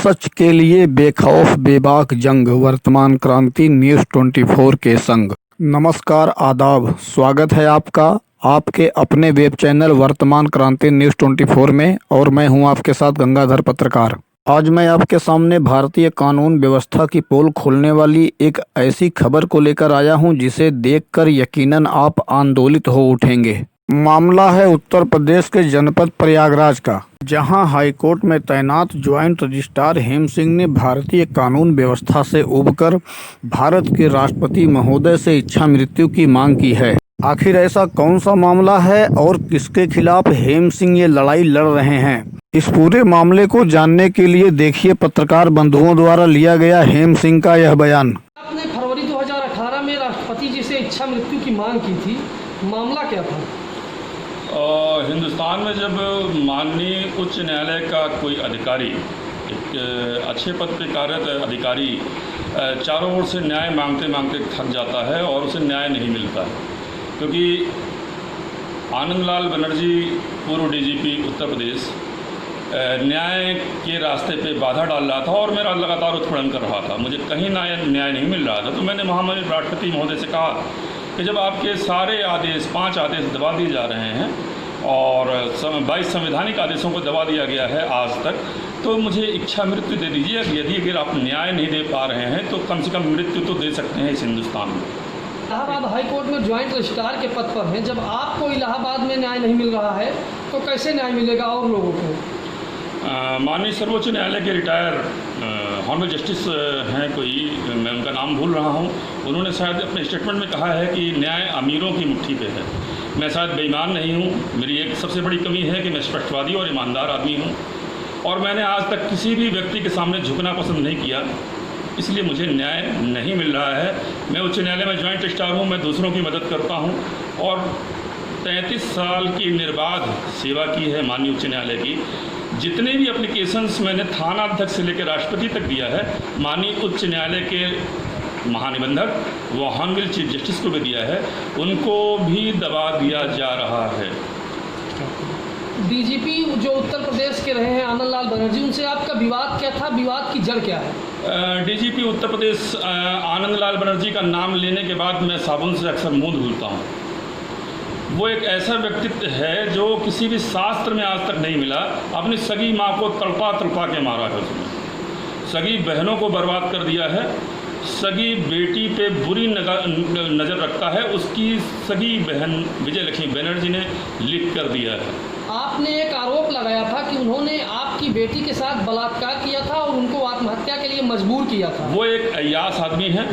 सच के लिए बेखौफ बेबाक जंग, वर्तमान क्रांति न्यूज़ 24 के संग। नमस्कार, आदाब, स्वागत है आपका आपके अपने वेब चैनल वर्तमान क्रांति न्यूज़ 24 में। और मैं हूं आपके साथ गंगाधर पत्रकार। आज मैं आपके सामने भारतीय कानून व्यवस्था की पोल खोलने वाली एक ऐसी खबर को लेकर आया हूं जिसे देखकर यकीनन आप आंदोलित हो उठेंगे। मामला है उत्तर प्रदेश के जनपद प्रयागराज का, जहां हाईकोर्ट में तैनात ज्वाइंट रजिस्ट्रार हेम सिंह ने भारतीय कानून व्यवस्था से उबकर भारत के राष्ट्रपति महोदय से इच्छा मृत्यु की मांग की है। आखिर ऐसा कौन सा मामला है और किसके खिलाफ हेम सिंह ये लड़ाई लड़ रहे हैं? इस पूरे मामले को जानने के लिए देखिए पत्रकार बंधुओं द्वारा लिया गया हेम सिंह का यह बयान। आपने फरवरी 2018 में राष्ट्रपति जी से इच्छा मृत्यु की मांग की थी, मामला क्या था? हिंदुस्तान में जब माननीय उच्च न्यायालय का कोई अधिकारी, एक अच्छे पद पे कार्यरत अधिकारी चारों ओर से न्याय मांगते मांगते थक जाता है और उसे न्याय नहीं मिलता, क्योंकि आनंदलाल बनर्जी पूर्व डीजीपी उत्तर प्रदेश न्याय के रास्ते पे बाधा डाल रहा था और मेरा लगातार उत्पीड़न कर रहा था। मुझे कहीं न्याय नहीं मिल रहा था, तो मैंने महामहिम राष्ट्रपति महोदय से कहा कि जब आपके सारे आदेश 5 आदेश दबा दिए जा रहे हैं और 22 संवैधानिक आदेशों को दबा दिया गया है आज तक, तो मुझे इच्छा मृत्यु दे दीजिए। यदि अगर आप न्याय नहीं दे पा रहे हैं तो कम से कम मृत्यु तो दे सकते हैं इस हिंदुस्तान में। इलाहाबाद हाईकोर्ट में ज्वाइंट रजिस्ट्रार के पद पर हैं, जब आपको इलाहाबाद में न्याय नहीं मिल रहा है तो कैसे न्याय मिलेगा और लोगों को? माननीय सर्वोच्च न्यायालय के रिटायर ऑनरेबल जस्टिस हैं कोई, मैं उनका नाम भूल रहा हूं, उन्होंने शायद अपने स्टेटमेंट में कहा है कि न्याय अमीरों की मुट्ठी पे है। मैं शायद बेईमान नहीं हूं, मेरी एक सबसे बड़ी कमी है कि मैं स्पष्टवादी और ईमानदार आदमी हूं और मैंने आज तक किसी भी व्यक्ति के सामने झुकना पसंद नहीं किया, इसलिए मुझे न्याय नहीं मिल रहा है। मैं उच्च न्यायालय में ज्वाइंट रजिस्ट्रार हूँ, मैं दूसरों की मदद करता हूँ और 33 साल की निर्बाध सेवा की है माननीय उच्च न्यायालय की। जितने भी एप्लीकेशंस मैंने थाना अध्यक्ष से लेकर राष्ट्रपति तक दिया है, माननीय उच्च न्यायालय के महानिबंधक व ऑनरेबल चीफ जस्टिस को भी दिया है, उनको भी दबा दिया जा रहा है। डीजीपी जो उत्तर प्रदेश के रहे हैं आनंदलाल बनर्जी, उनसे आपका विवाद क्या था? विवाद की जड़ क्या है? डीजीपी उत्तर प्रदेश आनंदलाल बनर्जी का नाम लेने के बाद मैं साबुन से अक्सर मुंह धुलता हूँ। वो एक ऐसा व्यक्तित्व है जो किसी भी शास्त्र में आज तक नहीं मिला। अपनी सगी माँ को तड़पा तड़पा के मारा है उसने, सगी बहनों को बर्बाद कर दिया है, सगी बेटी पे बुरी नज़र रखता है, उसकी सगी बहन विजय लक्ष्मी बनर्जी ने लिख कर दिया है। आपने एक आरोप लगाया था कि उन्होंने आपकी बेटी के साथ बलात्कार किया था और उनको आत्महत्या के लिए मजबूर किया था। वो एक अय्यास आदमी है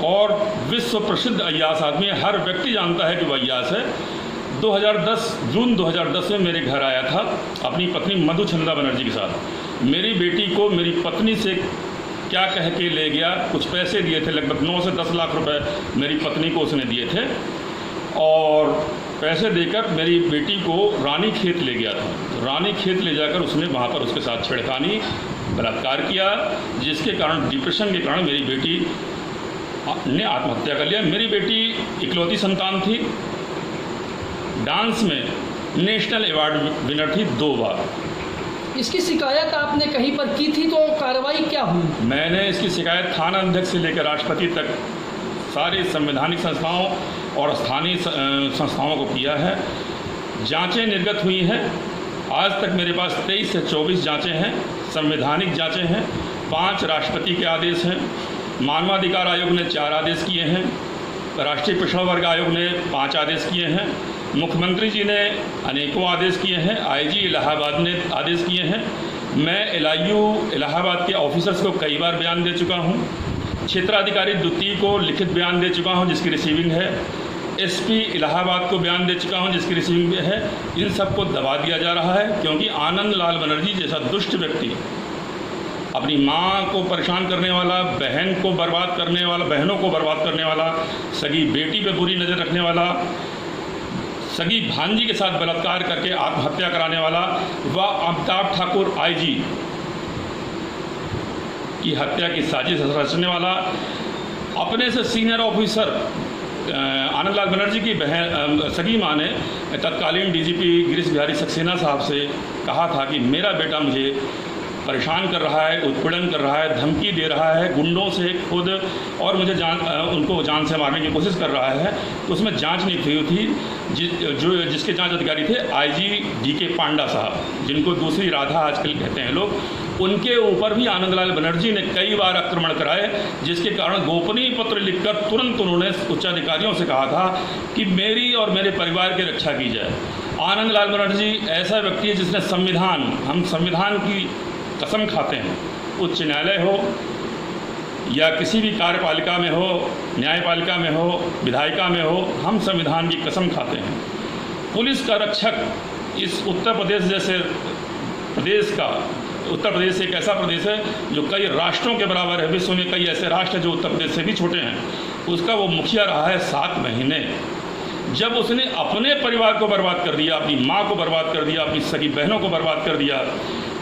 और विश्व प्रसिद्ध अय्यास आदमी है, हर व्यक्ति जानता है कि वो अय्यास है। जून 2010 में मेरे घर आया था अपनी पत्नी मधुचंद्रा बनर्जी के साथ। मेरी बेटी को मेरी पत्नी से क्या कह के ले गया, कुछ पैसे दिए थे, लगभग 9 से 10 लाख रुपए मेरी पत्नी को उसने दिए थे और पैसे देकर मेरी बेटी को रानी खेत ले गया था। तो रानी खेत ले जाकर उसने वहाँ पर उसके साथ छेड़खानी, बलात्कार किया, जिसके कारण डिप्रेशन के कारण मेरी बेटी ने आत्महत्या कर लिया। मेरी बेटी इकलौती संतान थी, डांस में नेशनल अवार्ड विनर थी 2 बार। इसकी शिकायत आपने कहीं पर की थी, तो कार्रवाई क्या हुई? मैंने इसकी शिकायत थाना अध्यक्ष से लेकर राष्ट्रपति तक सारी संवैधानिक संस्थाओं और स्थानीय संस्थाओं को किया है। जांचें निर्गत हुई हैं। आज तक मेरे पास 23 से 24 जांचें हैं, संवैधानिक जांचें हैं, 5 राष्ट्रपति के आदेश हैं, मानवाधिकार आयोग ने 4 आदेश किए हैं, राष्ट्रीय पिछड़ा वर्ग आयोग ने 5 आदेश किए हैं, मुख्यमंत्री जी ने अनेकों आदेश किए हैं, आईजी इलाहाबाद ने आदेश किए हैं। मैं LIU इलाहाबाद के ऑफिसर्स को कई बार बयान दे चुका हूं, क्षेत्राधिकारी द्वितीय को लिखित बयान दे चुका हूं जिसकी रिसीविंग है, SP इलाहाबाद को बयान दे चुका हूं जिसकी रिसीविंग है। इन सबको दबा दिया जा रहा है क्योंकि आनंदलाल बनर्जी जैसा दुष्ट व्यक्ति, अपनी माँ को परेशान करने वाला, बहन को बर्बाद करने वाला, बहनों को बर्बाद करने वाला, सगी बेटी पे बुरी नज़र रखने वाला, सगी भांजी के साथ बलात्कार करके आत्महत्या कराने वाला व अमिताभ ठाकुर IG की हत्या की साजिश रचने वाला, अपने से सीनियर ऑफिसर आनंदलाल बनर्जी की बहन सगी माँ ने तत्कालीन DGP गिरीश बिहारी सक्सेना साहब से कहा था कि मेरा बेटा मुझे परेशान कर रहा है, उत्पीड़न कर रहा है, धमकी दे रहा है, गुंडों से खुद और मुझे उनको जान से मारने की कोशिश कर रहा है, तो उसमें जांच नहीं हुई थी। जिसके जांच अधिकारी थे आईजी डीके पांडा साहब, जिनको दूसरी राधा आजकल कहते हैं लोग, उनके ऊपर भी आनंदलाल बनर्जी ने कई बार आक्रमण कराए, जिसके कारण गोपनीय पत्र लिखकर तुरंत उन्होंने उच्चाधिकारियों से कहा था कि मेरी और मेरे परिवार की रक्षा की जाए। आनंदलाल बनर्जी ऐसा व्यक्ति है जिसने हम संविधान की कसम खाते हैं, उच्च न्यायालय हो या किसी भी कार्यपालिका में हो, न्यायपालिका में हो, विधायिका में हो, हम संविधान की कसम खाते हैं। पुलिस का रक्षक इस उत्तर प्रदेश जैसे प्रदेश का, उत्तर प्रदेश एक ऐसा प्रदेश है जो कई राष्ट्रों के बराबर है, विश्व में कई ऐसे राष्ट्र हैं जो उत्तर प्रदेश से भी छोटे हैं, उसका वो मुखिया रहा है 7 महीने। जब उसने अपने परिवार को बर्बाद कर दिया, अपनी माँ को बर्बाद कर दिया, अपनी सगी बहनों को बर्बाद कर दिया,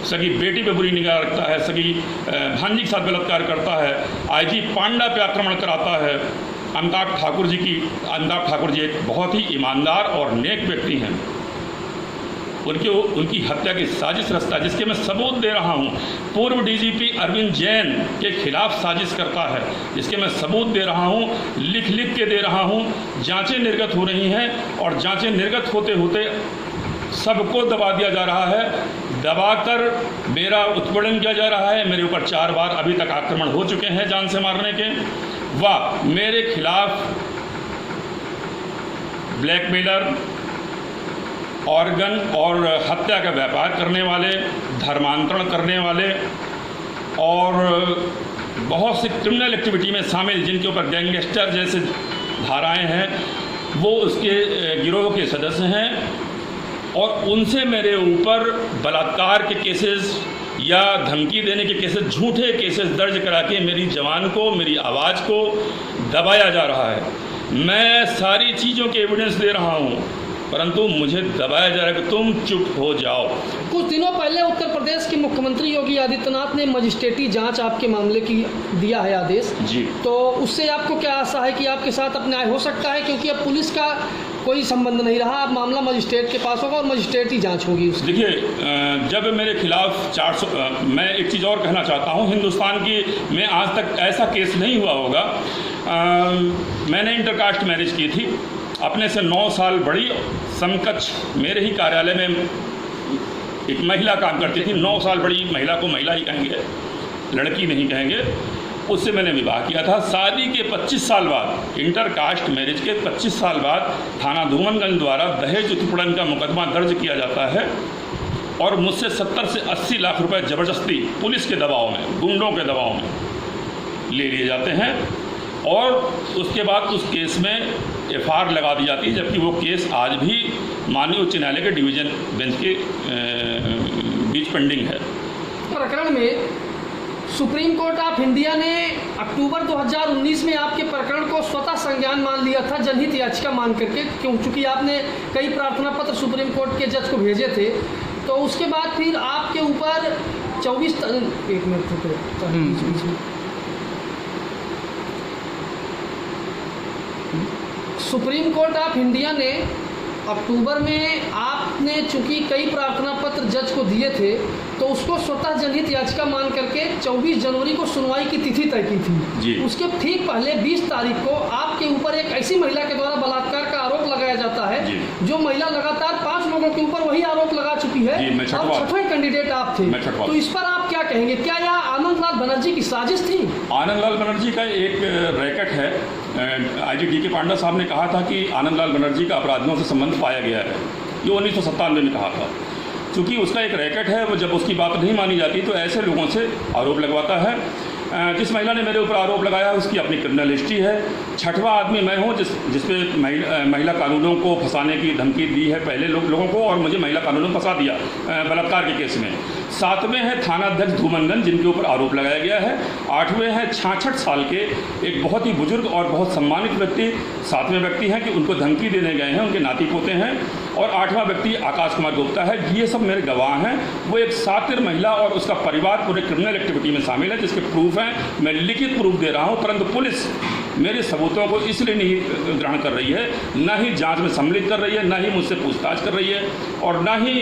सगी बेटी पे बुरी निगाह रखता है, सगी भांजी के साथ बलात्कार करता है, आईजी पांडा पे आक्रमण कराता है। अमिताभ ठाकुर जी एक बहुत ही ईमानदार और नेक व्यक्ति हैं। उनकी हत्या की साजिश रचता, जिसके मैं सबूत दे रहा हूं, पूर्व डीजीपी अरविंद जैन के खिलाफ साजिश करता है, जिसके मैं सबूत दे रहा हूं, लिख के दे रहा हूं। जांचें निर्गत हो रही हैं और जांचें निर्गत होते होते सबको दबा दिया जा रहा है, दबाकर मेरा उत्पीड़न किया जा रहा है। मेरे ऊपर 4 बार अभी तक आक्रमण हो चुके हैं जान से मारने के। वाह, मेरे खिलाफ ब्लैकमेलर, ऑर्गन और हत्या का व्यापार करने वाले, धर्मांतरण करने वाले और बहुत सी क्रिमिनल एक्टिविटी में शामिल, जिनके ऊपर गैंगस्टर जैसे धाराएं हैं, वो उसके गिरोह के सदस्य हैं और उनसे मेरे ऊपर बलात्कार के केसेस या धमकी देने के केसेस, झूठे केसेस दर्ज करा के मेरी जवान को, मेरी आवाज़ को दबाया जा रहा है। मैं सारी चीज़ों के एविडेंस दे रहा हूँ, परंतु मुझे दबाया जा रहा है कि तुम चुप हो जाओ। कुछ दिनों पहले उत्तर प्रदेश के मुख्यमंत्री योगी आदित्यनाथ ने मजिस्ट्रेटी जांच आपके मामले की दिया है आदेश जी, तो उससे आपको क्या आशा है कि आपके साथ अब न्याय हो सकता है? क्योंकि अब पुलिस का कोई संबंध नहीं रहा, अब मामला मजिस्ट्रेट के पास होगा और मजिस्ट्रेटी जांच होगी उसकी। देखिए, जब मेरे खिलाफ 400, मैं एक चीज़ और कहना चाहता हूँ, हिंदुस्तान की में आज तक ऐसा केस नहीं हुआ होगा। मैंने इंटरकास्ट मैरिज की थी, अपने से 9 साल बड़ी समकक्ष मेरे ही कार्यालय में एक महिला काम करती थी। 9 साल बड़ी महिला को महिला ही कहेंगे, लड़की नहीं कहेंगे। उससे मैंने विवाह किया था। शादी के 25 साल बाद, इंटरकास्ट मैरिज के 25 साल बाद थाना धूमनगंज द्वारा दहेज उत्पीड़न का मुकदमा दर्ज किया जाता है और मुझसे 70 से 80 लाख रुपए ज़बरदस्ती पुलिस के दबाव में, गुंडों के दबाव में ले लिए जाते हैं और उसके बाद उस केस में FIR लगा दी जाती है, जबकि वो केस आज भी माननीय उच्च न्यायालय के डिवीज़न बेंच के बीच पेंडिंग है। प्रकरण में सुप्रीम कोर्ट ऑफ इंडिया ने अक्टूबर 2019 में आपके प्रकरण को स्वतः संज्ञान मान लिया था, जनहित याचिका मान करके, क्योंकि आपने कई प्रार्थना पत्र सुप्रीम कोर्ट के जज को भेजे थे। तो उसके बाद फिर आपके ऊपर 24 एक minute supreme court of India ने अक्टूबर में आपने चूंकि कई प्रार्थना पत्र जज को दिए थे तो उसको स्वतः जनहित याचिका मान करके 24 जनवरी को सुनवाई की तिथि तय की थी। उसके ठीक पहले 20 तारीख को आपके ऊपर एक ऐसी महिला के द्वारा बलात्कार का आरोप लगाया जाता है, जो महिला लगातार 5 लोगों के ऊपर वही आरोप लगा चुकी है और 6वें कैंडिडेट आप थे। तो इस पर आप क्या कहेंगे? क्या यह आनंदलाल बनर्जी की साजिश थी? आनंदलाल बनर्जी का एक रैकेट है। आईजी डीके पांडा साहब ने कहा था कि आनंदलाल बनर्जी का अपराधियों से संबंध पाया गया है, ये 1997 में कहा था। क्योंकि उसका एक रैकेट है, वो जब उसकी बात नहीं मानी जाती तो ऐसे लोगों से आरोप लगवाता है। जिस महिला ने मेरे ऊपर आरोप लगाया उसकी अपनी क्रिमिनल हिस्ट्री है। 6वां आदमी मैं हूं जिसपे महिला कानूनों को फंसाने की धमकी दी है पहले लोगों को, और मुझे महिला कानूनों में फंसा दिया बलात्कार के केस में। 7वें हैं थानाध्यक्ष धूमनगंज, जिनके ऊपर आरोप लगाया गया है। 8वें हैं 66 साल के एक बहुत ही बुजुर्ग और बहुत सम्मानित व्यक्ति। 7वें व्यक्ति हैं कि उनको धमकी देने गए हैं, उनके नाती पोते हैं। और 8वां व्यक्ति आकाश कुमार गुप्ता है। ये सब मेरे गवाह हैं। वो एक सातिर महिला और उसका परिवार पूरे क्रिमिनल एक्टिविटी में शामिल है, जिसके प्रूफ हैं। मैं लिखित प्रूफ दे रहा हूं, परंतु पुलिस मेरे सबूतों को इसलिए नहीं ग्रहण कर रही है, न ही जांच में सम्मिलित कर रही है, न ही मुझसे पूछताछ कर रही है और न ही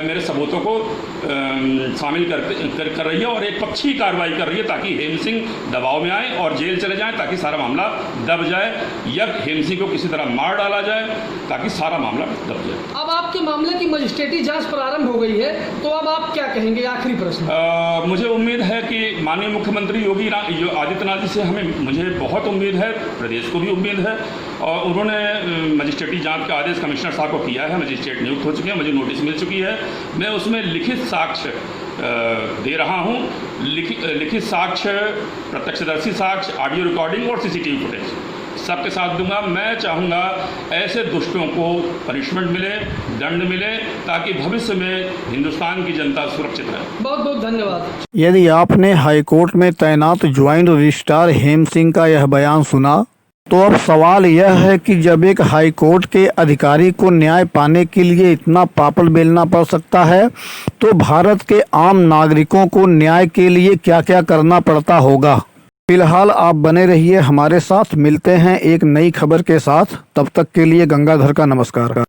मेरे सबूतों को शामिल कर रही है और एक पक्षी कार्रवाई कर रही है ताकि हेम सिंह दबाव में आए और जेल चले जाएं, ताकि सारा मामला दब जाए, या हेम सिंह को किसी तरह मार डाला जाए ताकि सारा मामला दब जाए। अब आपके मामले की मजिस्ट्रेटी जांच प्रारंभ हो गई है, तो अब आप क्या कहेंगे? आखिरी प्रश्न। मुझे उम्मीद है कि माननीय मुख्यमंत्री योगी आदित्यनाथ जी से मुझे बहुत उम्मीद है, प्रदेश को भी उम्मीद है, और उन्होंने मजिस्ट्रेटी जांच का आदेश कमिश्नर साहब को किया है, मजिस्ट्रेट नियुक्त हो चुके हैं, मुझे नोटिस मिल चुकी है। मैं उसमें लिखित साक्ष्य दे रहा हूं, लिखित साक्ष्य, प्रत्यक्षदर्शी साक्ष्य, ऑडियो रिकॉर्डिंग और सीसीटीवी फुटेज सबके साथ दूंगा। मैं चाहूँगा ऐसे दुष्टों को पनिशमेंट मिले, दंड मिले, ताकि भविष्य में हिंदुस्तान की जनता सुरक्षित रहे। बहुत बहुत धन्यवाद। यदि आपने हाईकोर्ट में तैनात ज्वाइंट रजिस्ट्रार हेम सिंह का यह बयान सुना, तो अब सवाल यह है कि जब एक हाईकोर्ट के अधिकारी को न्याय पाने के लिए इतना पापड़ बेलना पड़ सकता है, तो भारत के आम नागरिकों को न्याय के लिए क्या क्या करना पड़ता होगा। फिलहाल आप बने रहिए हमारे साथ, मिलते हैं एक नई खबर के साथ। तब तक के लिए गंगाधर का नमस्कार।